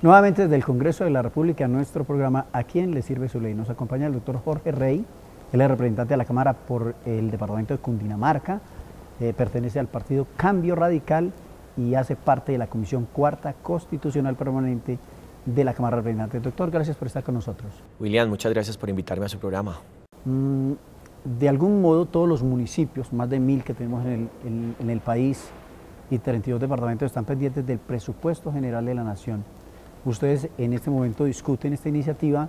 Nuevamente desde el Congreso de la República, nuestro programa ¿A quién le sirve su ley? Nos acompaña el doctor Jorge Rey, él es representante de la Cámara por el departamento de Cundinamarca, pertenece al partido Cambio Radical y hace parte de la Comisión Cuarta Constitucional Permanente de la Cámara de Representantes. Doctor, gracias por estar con nosotros. William, muchas gracias por invitarme a su programa. De algún modo todos los municipios, más de 1000 que tenemos en el país y 32 departamentos están pendientes del presupuesto general de la Nación. Ustedes en este momento discuten esta iniciativa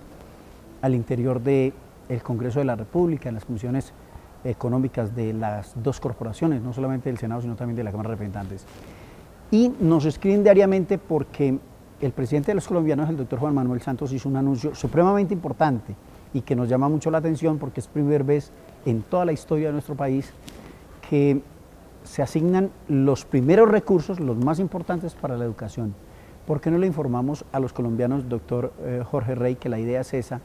al interior del Congreso de la República, en las comisiones económicas de las dos corporaciones, no solamente del Senado, sino también de la Cámara de Representantes. Y nos escriben diariamente porque el presidente de los colombianos, el doctor Juan Manuel Santos, hizo un anuncio supremamente importante y que nos llama mucho la atención porque es primera vez en toda la historia de nuestro país que se asignan los primeros recursos, los más importantes para la educación. ¿Por qué no le informamos a los colombianos, doctor Jorge Rey, que la idea es esa?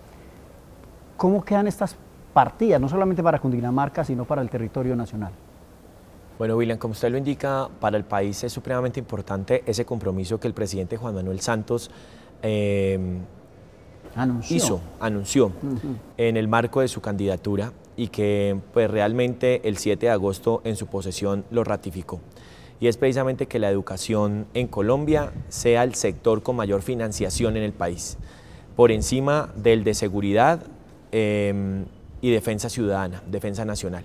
¿Cómo quedan estas partidas, no solamente para Cundinamarca, sino para el territorio nacional? Bueno, William, como usted lo indica, para el país es supremamente importante ese compromiso que el presidente Juan Manuel Santos anunció en el marco de su candidatura y que pues realmente el 7 de agosto en su posesión lo ratificó. Y es precisamente que la educación en Colombia sea el sector con mayor financiación en el país, por encima del de seguridad y defensa ciudadana, defensa nacional.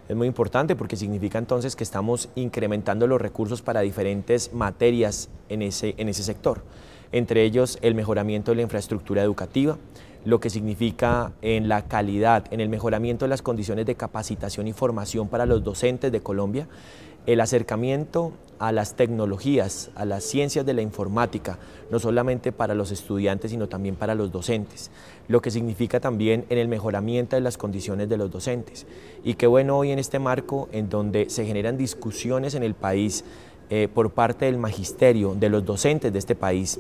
Es muy importante porque significa entonces que estamos incrementando los recursos para diferentes materias en ese sector, entre ellos el mejoramiento de la infraestructura educativa, lo que significa en la calidad, en el mejoramiento de las condiciones de capacitación y formación para los docentes de Colombia, el acercamiento a las tecnologías, a las ciencias de la informática, no solamente para los estudiantes, sino también para los docentes, lo que significa también en el mejoramiento de las condiciones de los docentes. Y qué bueno hoy en este marco en donde se generan discusiones en el país por parte del magisterio, de los docentes de este país,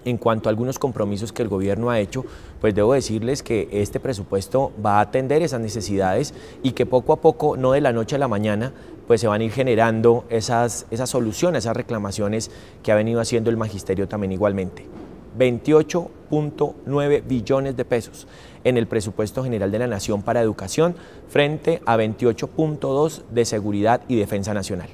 en cuanto a algunos compromisos que el gobierno ha hecho, pues debo decirles que este presupuesto va a atender esas necesidades y que poco a poco, no de la noche a la mañana, pues se van a ir generando esas soluciones, esas reclamaciones que ha venido haciendo el magisterio también igualmente. 28.9 billones de pesos en el presupuesto general de la Nación para educación frente a 28.2 de seguridad y defensa nacional.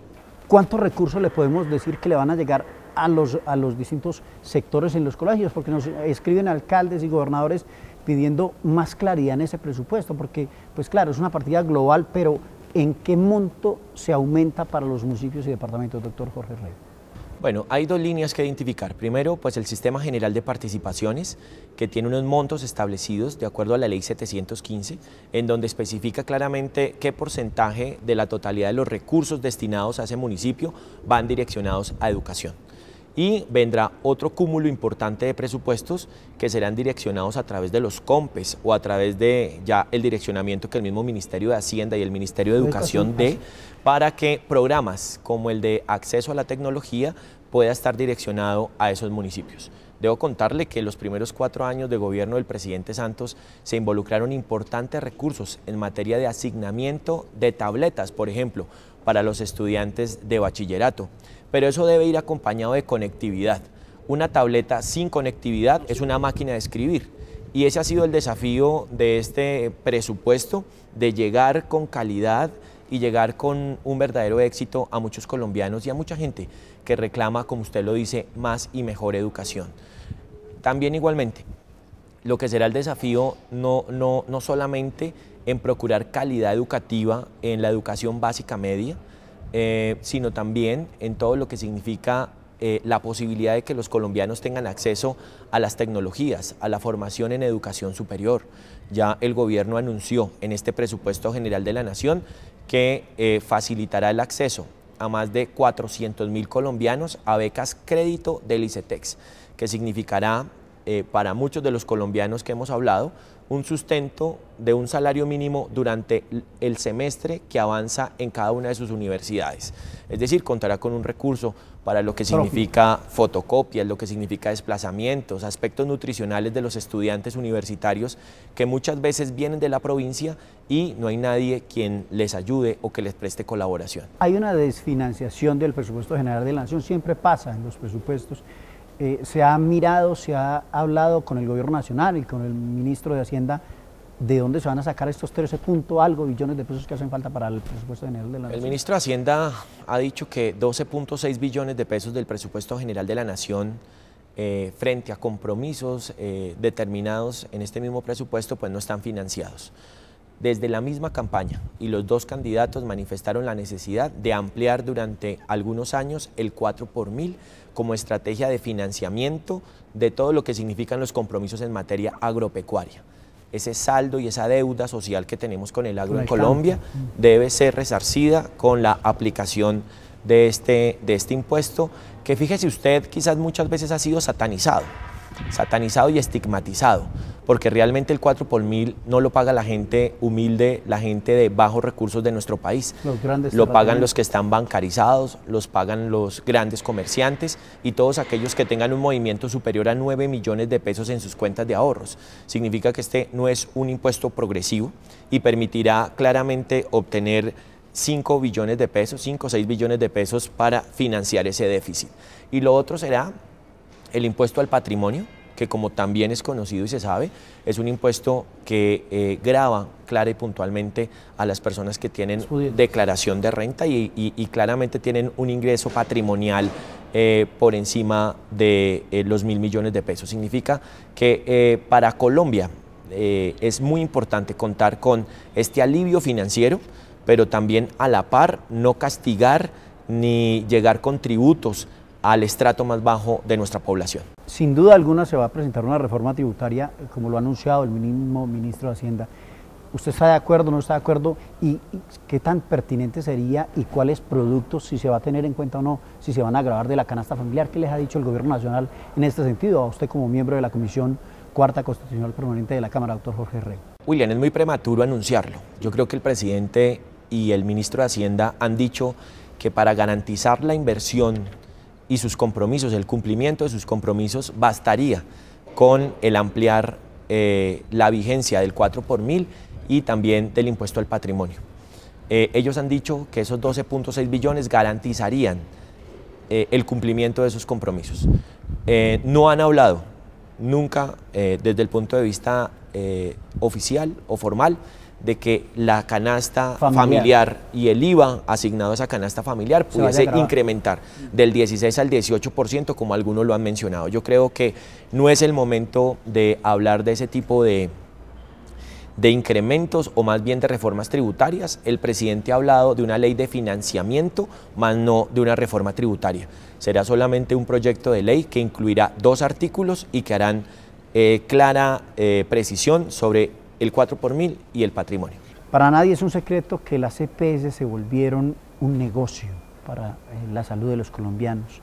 ¿Cuántos recursos le podemos decir que le van a llegar a los distintos sectores en los colegios? Porque nos escriben alcaldes y gobernadores pidiendo más claridad en ese presupuesto, porque pues claro, es una partida global, pero ¿en qué monto se aumenta para los municipios y departamentos, doctor Jorge Rey? Bueno, hay dos líneas que identificar. Primero, pues el Sistema General de Participaciones, que tiene unos montos establecidos de acuerdo a la Ley 715, en donde especifica claramente qué porcentaje de la totalidad de los recursos destinados a ese municipio van direccionados a educación. Y vendrá otro cúmulo importante de presupuestos que serán direccionados a través de los COMPES o a través de ya el direccionamiento que el mismo Ministerio de Hacienda y el Ministerio de Educación dé para que programas como el de acceso a la tecnología pueda estar direccionado a esos municipios. Debo contarle que los primeros 4 años de gobierno del presidente Santos se involucraron importantes recursos en materia de asignamiento de tabletas, por ejemplo, para los estudiantes de bachillerato. Pero eso debe ir acompañado de conectividad. Una tableta sin conectividad es una máquina de escribir y ese ha sido el desafío de este presupuesto, de llegar con calidad y llegar con un verdadero éxito a muchos colombianos y a mucha gente que reclama, como usted lo dice, más y mejor educación. También igualmente, lo que será el desafío no solamente en procurar calidad educativa en la educación básica media, sino también en todo lo que significa la posibilidad de que los colombianos tengan acceso a las tecnologías, a la formación en educación superior. Ya el gobierno anunció en este presupuesto general de la Nación que facilitará el acceso a más de 400.000 colombianos a becas crédito del ICETEX, que significará para muchos de los colombianos que hemos hablado un sustento de un salario mínimo durante el semestre que avanza en cada una de sus universidades. Es decir, contará con un recurso para lo que significa fotocopias, lo que significa desplazamientos, aspectos nutricionales de los estudiantes universitarios que muchas veces vienen de la provincia y no hay nadie quien les ayude o que les preste colaboración. Hay una desfinanciación del presupuesto general de la Nación, siempre pasa en los presupuestos. ¿Se ha mirado, se ha hablado con el gobierno nacional y con el ministro de Hacienda de dónde se van a sacar estos 13 punto algo billones de pesos que hacen falta para el presupuesto general de la Nación? El ministro de Hacienda ha dicho que 12.6 billones de pesos del presupuesto general de la Nación frente a compromisos determinados en este mismo presupuesto pues no están financiados. Desde la misma campaña y los dos candidatos manifestaron la necesidad de ampliar durante algunos años el 4 por 1000 como estrategia de financiamiento de todo lo que significan los compromisos en materia agropecuaria. Ese saldo y esa deuda social que tenemos con el agro en Colombia debe ser resarcida con la aplicación de este impuesto, que fíjese usted, quizás muchas veces ha sido satanizado y estigmatizado, porque realmente el 4 por 1000 no lo paga la gente humilde, la gente de bajos recursos de nuestro país. Lo pagan los que están bancarizados, los pagan los grandes comerciantes y todos aquellos que tengan un movimiento superior a 9 millones de pesos en sus cuentas de ahorros. Significa que este no es un impuesto progresivo y permitirá claramente obtener 5 billones de pesos, 5 o 6 billones de pesos para financiar ese déficit. Y lo otro será el impuesto al patrimonio, que como también es conocido y se sabe, es un impuesto que grava clara y puntualmente a las personas que tienen declaración de renta y claramente tienen un ingreso patrimonial por encima de los 1.000 millones de pesos. Significa que para Colombia es muy importante contar con este alivio financiero, pero también a la par no castigar ni llegar con tributos al estrato más bajo de nuestra población. Sin duda alguna se va a presentar una reforma tributaria, como lo ha anunciado el mismo ministro de Hacienda. ¿Usted está de acuerdo, no está de acuerdo? ¿Y qué tan pertinente sería y cuáles productos, si se va a tener en cuenta o no, si se van a gravar de la canasta familiar? ¿Qué les ha dicho el gobierno nacional en este sentido? A usted como miembro de la Comisión Cuarta Constitucional Permanente de la Cámara, doctor Jorge Rego. William, es muy prematuro anunciarlo. Yo creo que el presidente y el ministro de Hacienda han dicho que para garantizar la inversión y sus compromisos, el cumplimiento de sus compromisos, bastaría con el ampliar la vigencia del 4 por 1000 y también del impuesto al patrimonio. Ellos han dicho que esos 12.6 billones garantizarían el cumplimiento de esos compromisos. No han hablado nunca desde el punto de vista oficial o formal de que la canasta familiar y el IVA asignado a esa canasta familiar pudiese incrementar del 16 al 18%, como algunos lo han mencionado. Yo creo que no es el momento de hablar de ese tipo de incrementos o más bien de reformas tributarias. El presidente ha hablado de una ley de financiamiento, más no de una reforma tributaria. Será solamente un proyecto de ley que incluirá 2 artículos y que harán clara precisión sobre el 4 por 1000 y el patrimonio. Para nadie es un secreto que las EPS se volvieron un negocio para la salud de los colombianos.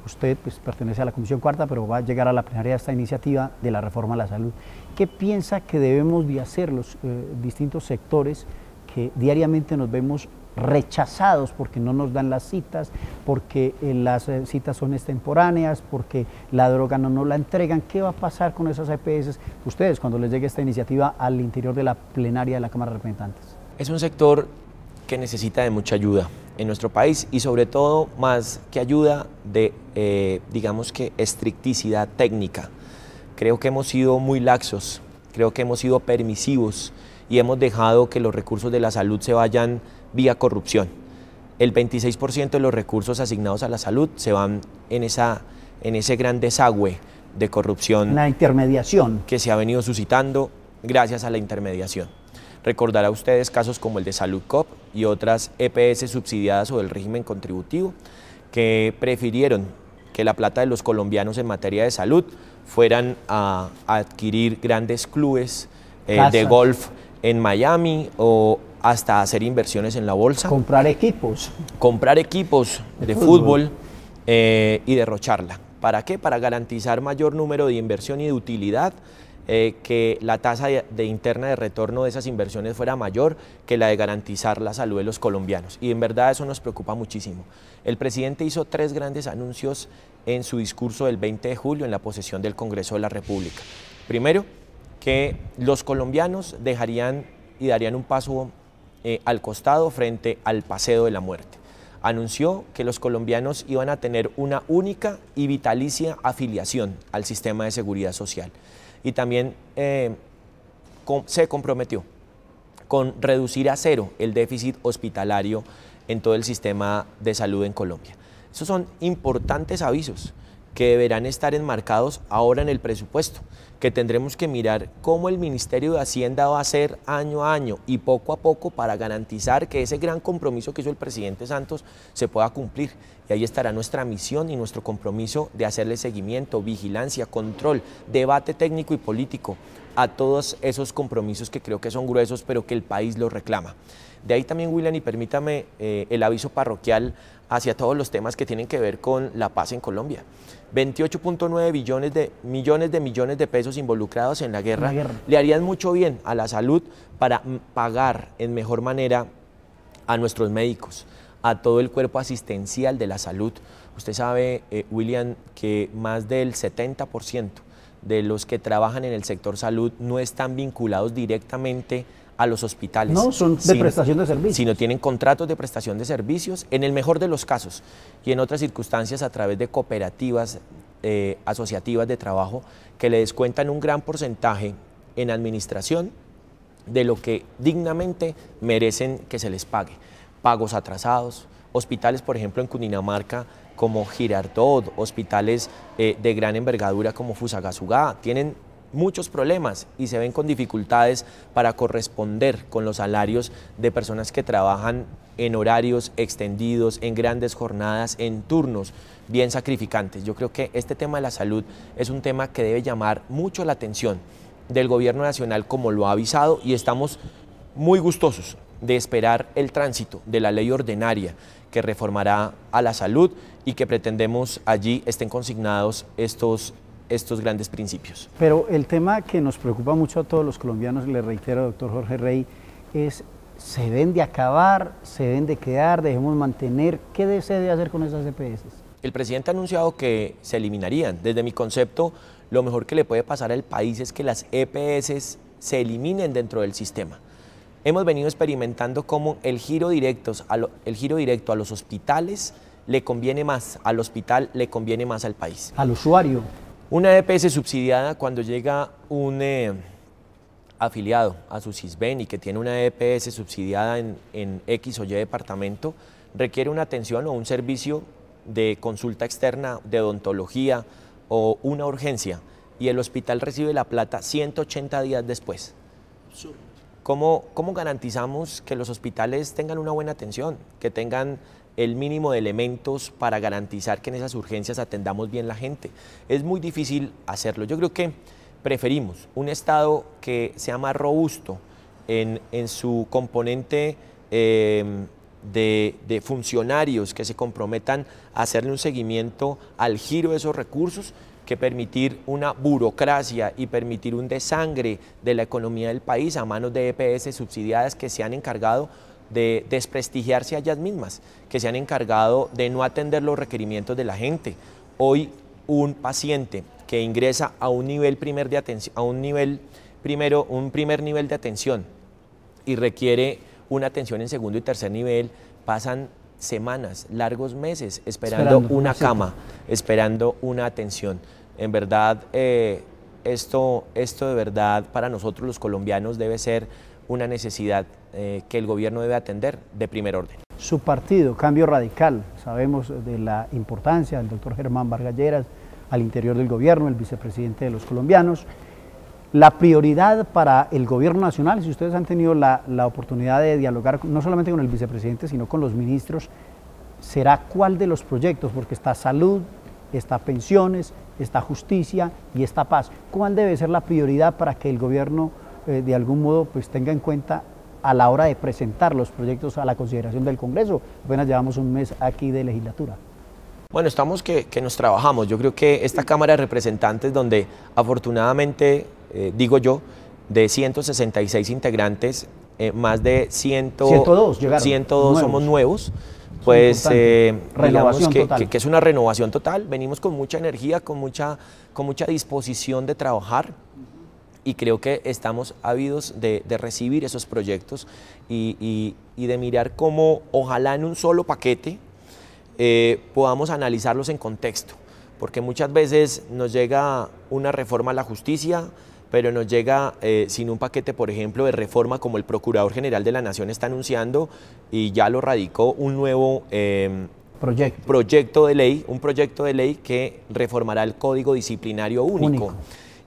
Usted pues, pertenece a la Comisión Cuarta, pero va a llegar a la plenaria de esta iniciativa de la reforma a la salud. ¿Qué piensa que debemos de hacer los distintos sectores que diariamente nos vemos rechazados porque no nos dan las citas, porque las citas son extemporáneas, porque la droga no nos la entregan? ¿Qué va a pasar con esas EPS ustedes cuando les llegue esta iniciativa al interior de la plenaria de la Cámara de Representantes? Es un sector que necesita de mucha ayuda en nuestro país y sobre todo más que ayuda de, digamos que estricticidad técnica. Creo que hemos sido muy laxos, creo que hemos sido permisivos y hemos dejado que los recursos de la salud se vayan vía corrupción. El 26% de los recursos asignados a la salud se van en ese gran desagüe de corrupción. La intermediación. Que se ha venido suscitando gracias a la intermediación. Recordará a ustedes casos como el de Saludcop y otras EPS subsidiadas o del régimen contributivo que prefirieron que la plata de los colombianos en materia de salud fueran a adquirir grandes clubes de golf en Miami o hasta hacer inversiones en la bolsa. Comprar equipos. Comprar equipos de fútbol y derrocharla. ¿Para qué? Para garantizar mayor número de inversión y de utilidad, que la tasa interna de retorno de esas inversiones fuera mayor que la de garantizar la salud de los colombianos. Y en verdad eso nos preocupa muchísimo. El presidente hizo 3 grandes anuncios en su discurso del 20 de julio en la posesión del Congreso de la República. Primero, que los colombianos dejarían y darían un paso al costado frente al paseo de la muerte. anunció que los colombianos iban a tener una única y vitalicia afiliación al sistema de seguridad social. Y también se comprometió con reducir a cero el déficit hospitalario en todo el sistema de salud en Colombia. Esos son importantes avisos que deberán estar enmarcados ahora en el presupuesto, que tendremos que mirar cómo el Ministerio de Hacienda va a hacer año a año y poco a poco para garantizar que ese gran compromiso que hizo el presidente Santos se pueda cumplir. Y ahí estará nuestra misión y nuestro compromiso de hacerle seguimiento, vigilancia, control, debate técnico y político a todos esos compromisos que creo que son gruesos, pero que el país los reclama. De ahí también, William, y permítame el aviso parroquial hacia todos los temas que tienen que ver con la paz en Colombia. 28.9 millones de pesos involucrados en la guerra le harían mucho bien a la salud para pagar en mejor manera a nuestros médicos, a todo el cuerpo asistencial de la salud. Usted sabe, William, que más del 70% de los que trabajan en el sector salud no están vinculados directamente a los hospitales. No, son de prestación de servicios. Sino tienen contratos de prestación de servicios, en el mejor de los casos, y en otras circunstancias a través de cooperativas asociativas de trabajo que le descuentan un gran porcentaje en administración de lo que dignamente merecen que se les pague. Pagos atrasados, hospitales, por ejemplo, en Cundinamarca, como Girardot, hospitales de gran envergadura como Fusagasugá, tienen muchos problemas y se ven con dificultades para corresponder con los salarios de personas que trabajan en horarios extendidos, en grandes jornadas, en turnos bien sacrificantes. Yo creo que este tema de la salud es un tema que debe llamar mucho la atención del gobierno nacional, como lo ha avisado, y estamos muy gustosos de esperar el tránsito de la ley ordinaria que reformará a la salud y que pretendemos allí estén consignados estos grandes principios. Pero el tema que nos preocupa mucho a todos los colombianos, le reitero, doctor Jorge Rey, es: ¿se deben de acabar, se deben de quedar, debemos mantener? ¿Qué se debe hacer con esas EPS? El presidente ha anunciado que se eliminarían. Desde mi concepto, lo mejor que le puede pasar al país es que las EPS se eliminen dentro del sistema. Hemos venido experimentando cómo el giro directo a los hospitales le conviene más al hospital, le conviene más al país. Al usuario. Una EPS subsidiada, cuando llega un afiliado a su SISBEN y que tiene una EPS subsidiada en X o Y departamento, requiere una atención o un servicio de consulta externa, de odontología o una urgencia, y el hospital recibe la plata 180 días después. ¿Cómo garantizamos que los hospitales tengan una buena atención, que tengan el mínimo de elementos para garantizar que en esas urgencias atendamos bien la gente? Es muy difícil hacerlo. Yo creo que preferimos un Estado que sea más robusto en su componente de funcionarios que se comprometan a hacerle un seguimiento al giro de esos recursos, que permitir una burocracia y permitir un desangre de la economía del país a manos de EPS subsidiadas que se han encargado de desprestigiarse a ellas mismas, que se han encargado de no atender los requerimientos de la gente. Hoy un paciente que ingresa a un primer nivel de atención y requiere una atención en segundo y tercer nivel, pasan semanas, largos meses esperando una cama, esperando una atención. En verdad, esto de verdad para nosotros los colombianos debe ser una necesidad que el gobierno debe atender de primer orden. Su partido, Cambio Radical, sabemos de la importancia del doctor Germán Vargas Lleras al interior del gobierno, el vicepresidente de los colombianos. La prioridad para el gobierno nacional, si ustedes han tenido la oportunidad de dialogar no solamente con el vicepresidente, sino con los ministros, será cuál de los proyectos, porque está salud, está pensiones, está justicia y está paz. ¿Cuál debe ser la prioridad para que el gobierno de algún modo pues tenga en cuenta a la hora de presentar los proyectos a la consideración del Congreso? Apenas llevamos un mes aquí de legislatura. Bueno, estamos que nos trabajamos. Yo creo que esta Cámara de Representantes, donde afortunadamente, digo yo, de 166 integrantes, más de 102 somos nuevos, pues digamos que es una renovación total. Venimos con mucha energía, con mucha disposición de trabajar, y creo que estamos ávidos de recibir esos proyectos y de mirar cómo, ojalá en un solo paquete, podamos analizarlos en contexto, porque muchas veces nos llega una reforma a la justicia, pero nos llega sin un paquete, por ejemplo, de reforma como el Procurador General de la Nación está anunciando y ya lo radicó un nuevo proyecto de ley, un proyecto de ley que reformará el Código Disciplinario Único.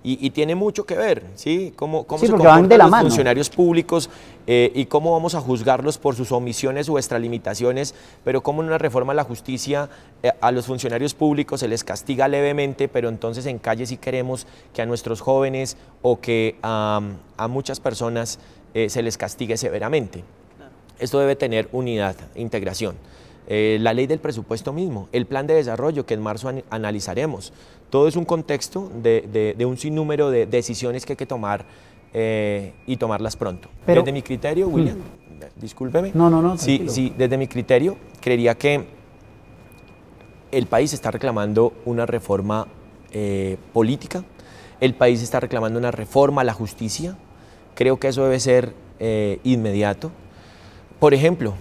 Y tiene mucho que ver, ¿sí? Cómo se comportan los funcionarios públicos y cómo vamos a juzgarlos por sus omisiones o extralimitaciones, pero cómo en una reforma a la justicia a los funcionarios públicos se les castiga levemente, pero entonces en calle sí queremos que a nuestros jóvenes o que a muchas personas se les castigue severamente. Esto debe tener unidad, integración. La ley del presupuesto mismo, el plan de desarrollo que en marzo analizaremos. Todo es un contexto de un sinnúmero de decisiones que hay que tomar y tomarlas pronto. Pero, desde mi criterio, William, discúlpeme. No. Sí, desde mi criterio, creería que el país está reclamando una reforma política, el país está reclamando una reforma a la justicia. Creo que eso debe ser inmediato. Por ejemplo,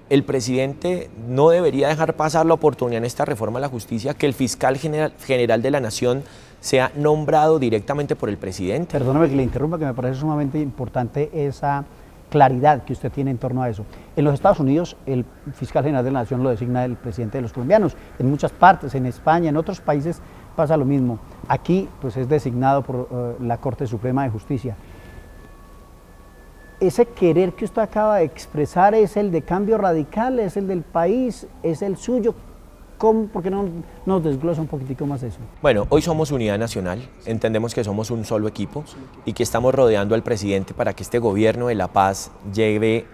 el presidente no debería dejar pasar la oportunidad en esta reforma a la justicia que el fiscal general de la Nación sea nombrado directamente por el presidente. Perdóname que le interrumpa, que me parece sumamente importante esa claridad que usted tiene en torno a eso. En los Estados Unidos, el fiscal general de la Nación lo designa el presidente de los colombianos. En muchas partes, en España, en otros países pasa lo mismo. Aquí, pues, es designado por la Corte Suprema de Justicia. ¿Ese querer que usted acaba de expresar es el de Cambio Radical, es el del país, es el suyo? ¿Por qué no nos desglosa un poquitico más eso? Bueno, hoy somos unidad nacional, entendemos que somos un solo equipo y que estamos rodeando al presidente para que este gobierno de la paz llegue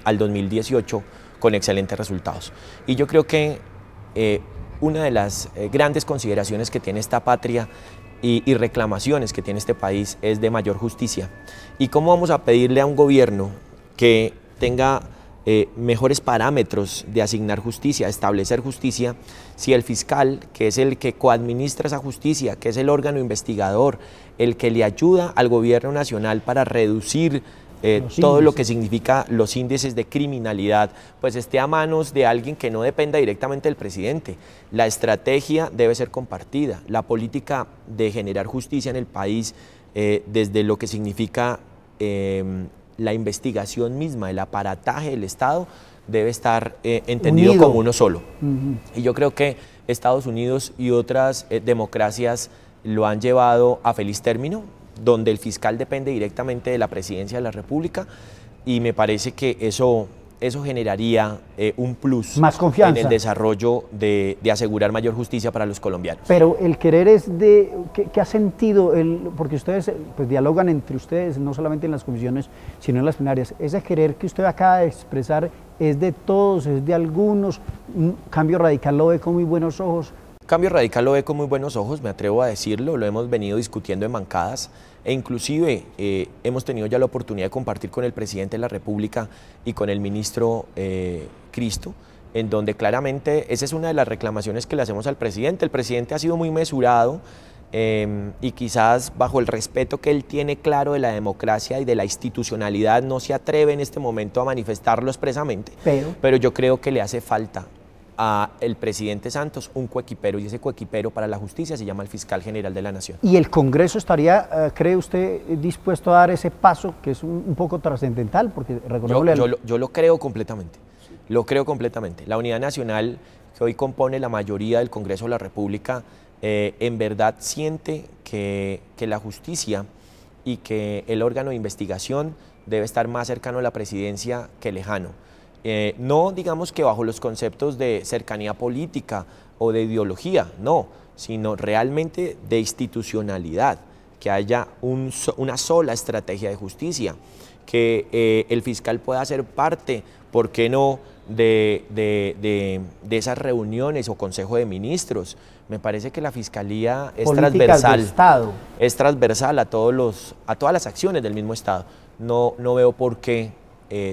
al 2018 con excelentes resultados. Y yo creo que una de las grandes consideraciones que tiene esta patria y reclamaciones que tiene este país es de mayor justicia. ¿Y cómo vamos a pedirle a un gobierno que tenga mejores parámetros de asignar justicia, establecer justicia, si el fiscal, que es el que coadministra esa justicia, que es el órgano investigador, el que le ayuda al gobierno nacional para reducir todo lo que significa los índices de criminalidad, pues esté a manos de alguien que no dependa directamente del presidente? La estrategia debe ser compartida, la política de generar justicia en el país, desde lo que significa la investigación misma, el aparataje del Estado, debe estar entendido como uno solo. Y yo creo que Estados Unidos y otras democracias lo han llevado a feliz término, donde el fiscal depende directamente de la presidencia de la República, y me parece que eso generaría un plus más confianza en el desarrollo de asegurar mayor justicia para los colombianos. Pero el querer es de, ¿qué ha sentido? Porque ustedes pues dialogan entre ustedes, no solamente en las comisiones, sino en las plenarias. Ese querer que usted acaba de expresar es de todos, es de algunos. Cambio Radical lo ve con muy buenos ojos. Cambio Radical lo ve con muy buenos ojos, me atrevo a decirlo, lo hemos venido discutiendo en bancadas e inclusive hemos tenido ya la oportunidad de compartir con el presidente de la República y con el ministro Cristo, en donde claramente esa es una de las reclamaciones que le hacemos al presidente. El presidente ha sido muy mesurado y quizás bajo el respeto que él tiene claro de la democracia y de la institucionalidad no se atreve en este momento a manifestarlo expresamente, pero yo creo que le hace falta al presidente Santos un coequipero, y ese coequipero para la justicia se llama el fiscal general de la Nación. ¿Y el Congreso estaría, cree usted, dispuesto a dar ese paso que es un poco trascendental? Porque yo lo creo completamente, lo creo completamente. La unidad nacional que hoy compone la mayoría del Congreso de la República en verdad siente que la justicia y que el órgano de investigación debe estar más cercano a la presidencia que lejano. No digamos que bajo los conceptos de cercanía política o de ideología, no, sino realmente de institucionalidad, que haya una sola estrategia de justicia, que el fiscal pueda ser parte, ¿por qué no?, de esas reuniones o consejo de ministros. Me parece que la Fiscalía es transversal a todas las acciones del mismo Estado. No veo por qué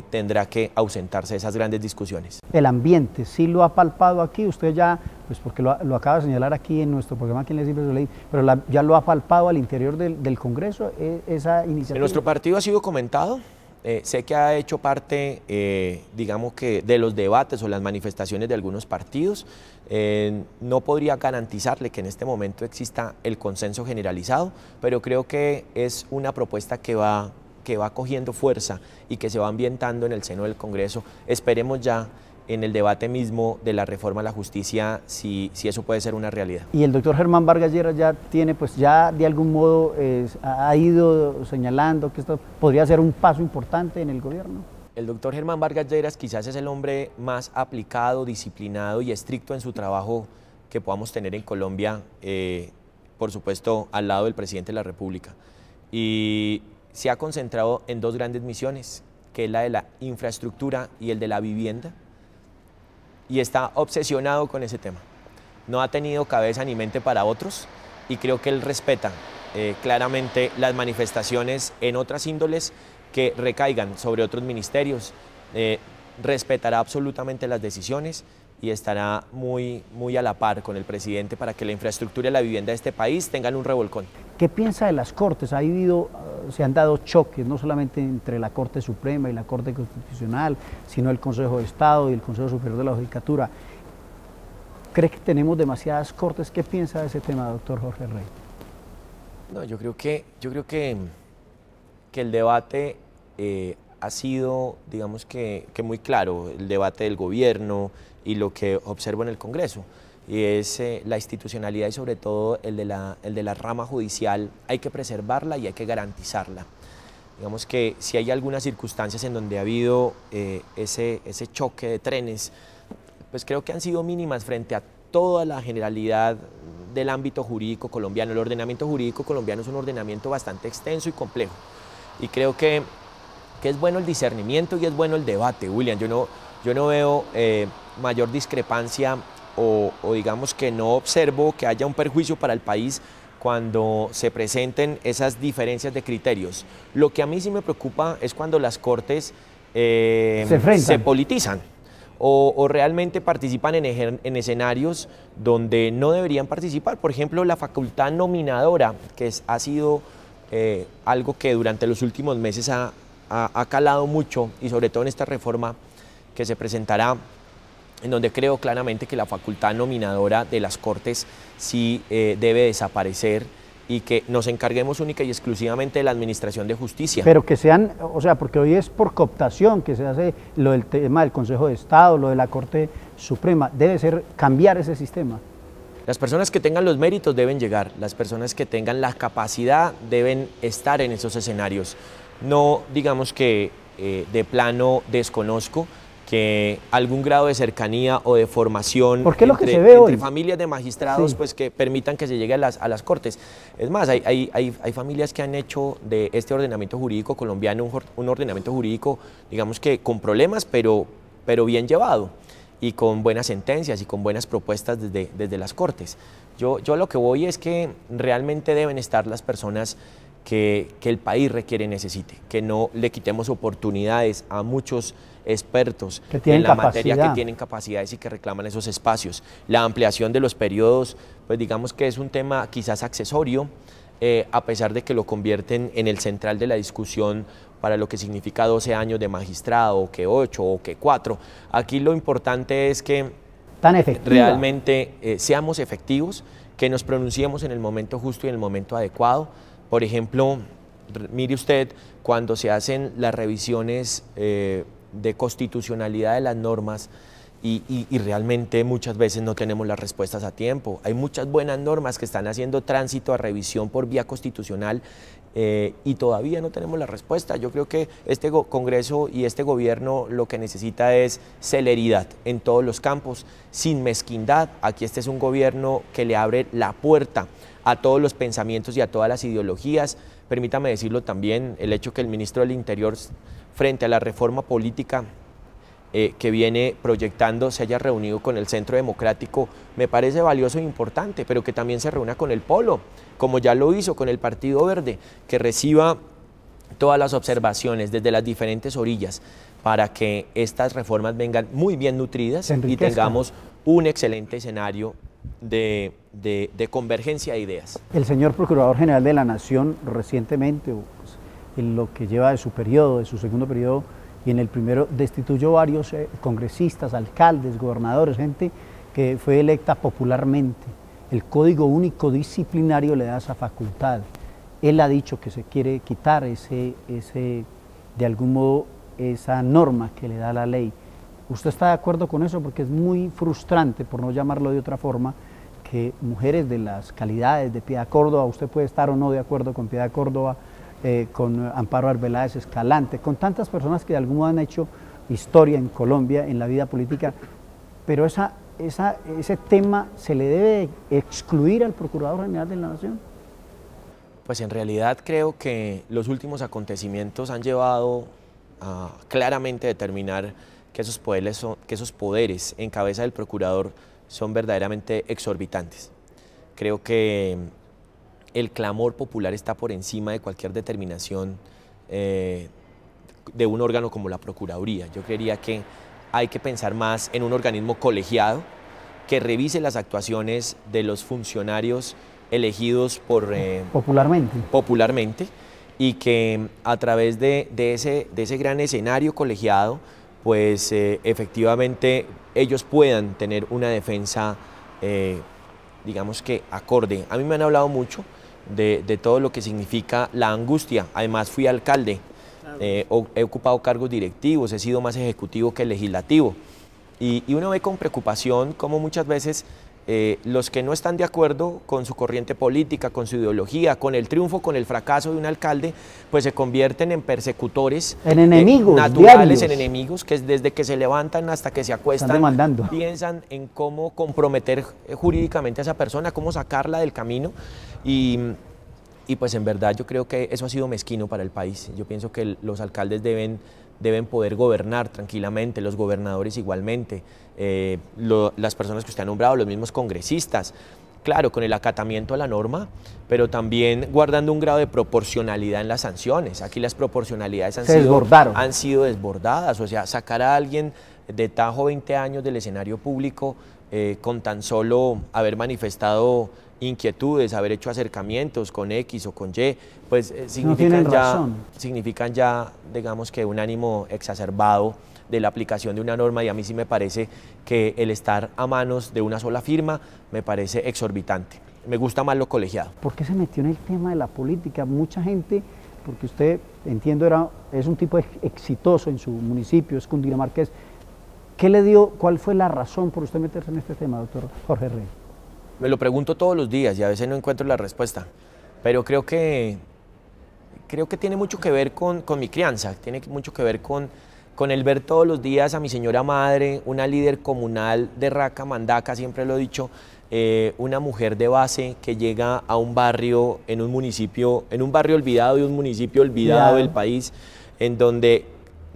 tendrá que ausentarse de esas grandes discusiones. El ambiente, sí lo ha palpado aquí, usted ya, pues porque lo acaba de señalar aquí en nuestro programa, ¿Quién le sirve su ley? Pero ya lo ha palpado al interior del Congreso, esa iniciativa. En nuestro partido ha sido comentado, sé que ha hecho parte, digamos que, de los debates o las manifestaciones de algunos partidos. No podría garantizarle que en este momento exista el consenso generalizado, pero creo que es una propuesta que va cogiendo fuerza y que se va ambientando en el seno del Congreso. Esperemos ya en el debate mismo de la reforma a la justicia si eso puede ser una realidad. Y el doctor Germán Vargas Lleras ya tiene, pues ya de algún modo ha ido señalando que esto podría ser un paso importante en el gobierno. El doctor Germán Vargas Lleras quizás es el hombre más aplicado, disciplinado y estricto en su trabajo que podamos tener en Colombia, por supuesto al lado del presidente de la República. Y se ha concentrado en dos grandes misiones, que es la de la infraestructura y el de la vivienda, y está obsesionado con ese tema. No ha tenido cabeza ni mente para otros y creo que él respeta claramente las manifestaciones en otras índoles que recaigan sobre otros ministerios, respetará absolutamente las decisiones y estará muy a la par con el presidente para que la infraestructura y la vivienda de este país tengan un revolcón. ¿Qué piensa de las Cortes? Se han dado choques, no solamente entre la Corte Suprema y la Corte Constitucional, sino el Consejo de Estado y el Consejo Superior de la Judicatura. ¿Cree que tenemos demasiadas Cortes? ¿Qué piensa de ese tema, doctor Jorge Rey? No, yo creo que el debate ha sido, digamos que muy claro, el debate del gobierno y lo que observo en el Congreso, y es la institucionalidad y sobre todo el de la rama judicial. Hay que preservarla y hay que garantizarla. Digamos que si hay algunas circunstancias en donde ha habido ese choque de trenes, pues creo que han sido mínimas frente a toda la generalidad del ámbito jurídico colombiano. El ordenamiento jurídico colombiano es un ordenamiento bastante extenso y complejo, y creo que es bueno el discernimiento y es bueno el debate, William. Yo no veo mayor discrepancia o digamos que no observo que haya un perjuicio para el país cuando se presenten esas diferencias de criterios. Lo que a mí sí me preocupa es cuando las Cortes se politizan o realmente participan en escenarios donde no deberían participar. Por ejemplo, la facultad nominadora, que ha sido algo que durante los últimos meses ha calado mucho, y sobre todo en esta reforma que se presentará, en donde creo claramente que la facultad nominadora de las Cortes sí debe desaparecer y que nos encarguemos única y exclusivamente de la administración de justicia. Pero que sean, o sea, porque hoy es por cooptación que se hace lo del tema del Consejo de Estado, lo de la Corte Suprema, debe ser cambiar ese sistema. Las personas que tengan los méritos deben llegar, las personas que tengan la capacidad deben estar en esos escenarios. No digamos que de plano desconozco que algún grado de cercanía o de formación entre familias de magistrados, sí, pues que permitan que se llegue a las Cortes. Es más, hay familias que han hecho de este ordenamiento jurídico colombiano un ordenamiento jurídico, digamos que con problemas, pero bien llevado, y con buenas sentencias y con buenas propuestas desde las Cortes. Yo a lo que voy es que realmente deben estar las personas que el país requiere y necesite, que no le quitemos oportunidades a muchos expertos en la materia que tienen capacidades y que reclaman esos espacios. La ampliación de los periodos, pues digamos que es un tema quizás accesorio, a pesar de que lo convierten en el central de la discusión para lo que significa 12 años de magistrado, o que 8, o que 4. Aquí lo importante es que realmente seamos efectivos, que nos pronunciemos en el momento justo y en el momento adecuado. Por ejemplo, mire usted, cuando se hacen las revisiones de constitucionalidad de las normas y realmente muchas veces no tenemos las respuestas a tiempo. Hay muchas buenas normas que están haciendo tránsito a revisión por vía constitucional y todavía no tenemos la respuesta. Yo creo que este Congreso y este gobierno lo que necesita es celeridad en todos los campos, sin mezquindad. Aquí este es un gobierno que le abre la puerta a todos los pensamientos y a todas las ideologías. Permítame decirlo también, el hecho que el ministro del Interior, frente a la reforma política que viene proyectando, se haya reunido con el Centro Democrático, me parece valioso e importante, pero que también se reúna con el Polo, como ya lo hizo con el Partido Verde, que reciba todas las observaciones desde las diferentes orillas para que estas reformas vengan muy bien nutridas y tengamos un excelente escenario de convergencia de ideas. El señor Procurador General de la Nación recientemente en lo que lleva de su periodo, de su segundo periodo, y en el primero destituyó varios congresistas, alcaldes, gobernadores, gente que fue electa popularmente. El Código Único Disciplinario le da esa facultad. Él ha dicho que se quiere quitar de algún modo, esa norma que le da la ley. ¿Usted está de acuerdo con eso? Porque es muy frustrante, por no llamarlo de otra forma, que mujeres de las calidades de Piedad Córdoba, usted puede estar o no de acuerdo con Piedad Córdoba, con Amparo Arbeláez Escalante, con tantas personas que de algún modo han hecho historia en Colombia, en la vida política, pero ese tema se le debe excluir al Procurador General de la Nación. Pues en realidad creo que los últimos acontecimientos han llevado a claramente determinar que esos poderes en cabeza del procurador son verdaderamente exorbitantes. Creo que el clamor popular está por encima de cualquier determinación de un órgano como la Procuraduría. Yo creería que hay que pensar más en un organismo colegiado que revise las actuaciones de los funcionarios elegidos popularmente y que a través de ese gran escenario colegiado, pues efectivamente ellos puedan tener una defensa, digamos que acorde. A mí me han hablado mucho de todo lo que significa la angustia. Además fui alcalde, he ocupado cargos directivos, he sido más ejecutivo que legislativo. Y uno ve con preocupación cómo muchas veces los que no están de acuerdo con su corriente política, con su ideología, con el triunfo, con el fracaso de un alcalde, pues se convierten en persecutores, en enemigos naturales, diarios. en enemigos que desde que se levantan hasta que se acuestan piensan en cómo comprometer jurídicamente a esa persona, cómo sacarla del camino y pues en verdad yo creo que eso ha sido mezquino para el país. Yo pienso que los alcaldes deben poder gobernar tranquilamente, los gobernadores igualmente, las personas que usted ha nombrado, los mismos congresistas, claro, con el acatamiento a la norma, pero también guardando un grado de proporcionalidad en las sanciones. Aquí las proporcionalidades han sido desbordadas, o sea, sacar a alguien de tajo 20 años del escenario público con tan solo haber manifestado inquietudes, haber hecho acercamientos con X o con Y, pues significan ya, digamos que un ánimo exacerbado de la aplicación de una norma, y a mí sí me parece que el estar a manos de una sola firma me parece exorbitante. Me gusta más lo colegiado. ¿Por qué se metió en el tema de la política? Mucha gente, porque usted, entiendo, es un tipo exitoso en su municipio, es cundinamarqués. ¿Qué le dio, cuál fue la razón por usted meterse en este tema, doctor Jorge Rey? Me lo pregunto todos los días y a veces no encuentro la respuesta, pero creo que tiene mucho que ver con mi crianza, tiene mucho que ver con el ver todos los días a mi señora madre, una líder comunal de Raca, Mandaca, siempre lo he dicho, una mujer de base que llega a un barrio, en un barrio olvidado de un municipio olvidado del país, en donde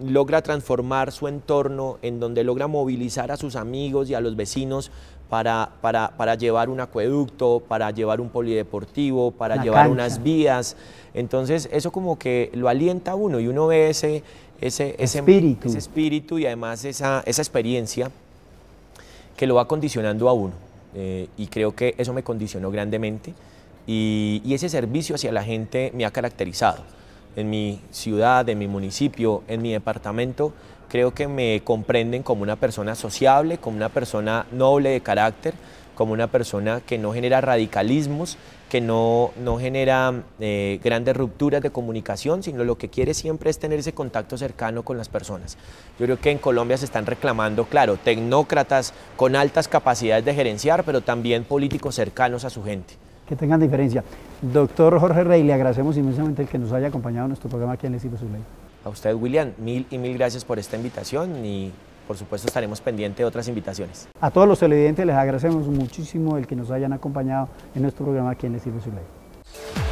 logra transformar su entorno, en donde logra movilizar a sus amigos y a los vecinos para llevar un acueducto, para llevar un polideportivo, para llevar unas vías. Entonces eso como que lo alienta a uno y uno ve ese espíritu y además esa experiencia que lo va condicionando a uno. Y creo que eso me condicionó grandemente y ese servicio hacia la gente me ha caracterizado. En mi ciudad, en mi municipio, en mi departamento, creo que me comprenden como una persona sociable, como una persona noble de carácter, como una persona que no genera radicalismos, que no genera grandes rupturas de comunicación, sino lo que quiere siempre es tener ese contacto cercano con las personas. Yo creo que en Colombia se están reclamando, claro, tecnócratas con altas capacidades de gerenciar, pero también políticos cercanos a su gente. Que tengan diferencia. Doctor Jorge Rey, le agradecemos inmensamente el que nos haya acompañado en nuestro programa aquí en Les Sirve Su Ley. A usted, William, mil gracias por esta invitación y por supuesto estaremos pendientes de otras invitaciones. A todos los televidentes les agradecemos muchísimo el que nos hayan acompañado en nuestro programa aquí en Les Sirve Su Ley.